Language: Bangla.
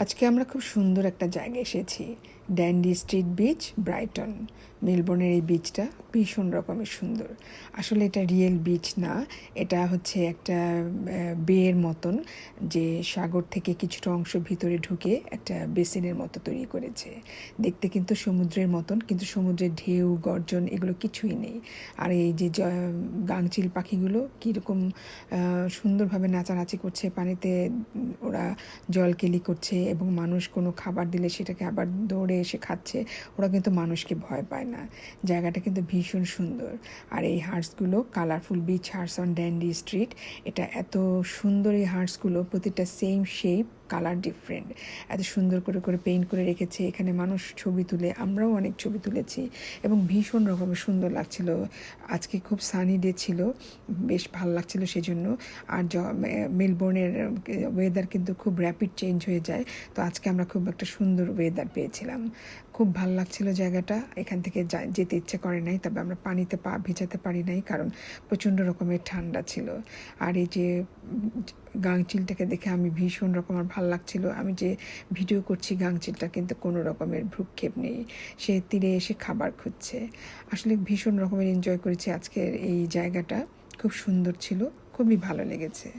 আজকে আমরা খুব সুন্দর একটা জায়গায় এসেছি, ড্যান্ডি স্ট্রিট বিচ, ব্রাইটন। মেলবোর্নের এই বিচটা ভীষণ রকমের সুন্দর। আসলে এটা রিয়েল বিচ না, এটা হচ্ছে একটা বের মতন, যে সাগর থেকে কিছুটা অংশ ভিতরে ঢুকে একটা বেসিনের মতো তৈরি করেছে। দেখতে কিন্তু সমুদ্রের মতন, কিন্তু সমুদ্রের ঢেউ গর্জন এগুলো কিছুই নেই। আর এই যে গাংচিল পাখিগুলো কীরকম সুন্দরভাবে নাচানাচি করছে পানিতে, ওরা জলকেলি করছে এবং মানুষ কোনো খাবার দিলে সেটাকে আবার দৌড়ে এসে খাচ্ছে। ওরা কিন্তু মানুষকে ভয় পায় না। জায়গাটা কিন্তু ভীষণ সুন্দর। আর এই হার্টসগুলো colourful beach hearts on Dundee street, এটা এত সুন্দর। এই হার্টসগুলো প্রতিটা সেম শেপ, কালার ডিফারেন্ট, এত সুন্দর করে করে পেইন্ট করে রেখেছে। এখানে মানুষ ছবি তুলে, আমরাও অনেক ছবি তুলেছি এবং ভীষণ রকমের সুন্দর লাগছিল। আজকে খুব সানি ডে ছিল, বেশ ভালো লাগছিল সেজন্য। আর মেলবোর্নের ওয়েদার কিন্তু খুব র্যাপিড চেঞ্জ হয়ে যায়, তো আজকে আমরা খুব একটা সুন্দর ওয়েদার পেয়েছিলাম। খুব ভালো লাগছিল জায়গাটা। এখান থেকে যেতে ইচ্ছে করে নাই, তবে আমরা পানিতে পা ভিজাতে পারি নাই কারণ প্রচণ্ড রকমের ঠান্ডা ছিল। আর এই যে গাংচিলটাকে দেখে আমি ভীষণ রকমের ভালো লাগছিল। আমি যে ভিডিও করছি গাংচিলটা কিন্তু কোনো রকমের ভ্রুক্ষেপ নেই, সে তীরে এসে খাবার খুঁজছে। আসলে ভীষণ রকমের এনজয় করেছি আজকের এই জায়গাটা, খুব সুন্দর ছিল, খুবই ভালো লেগেছে।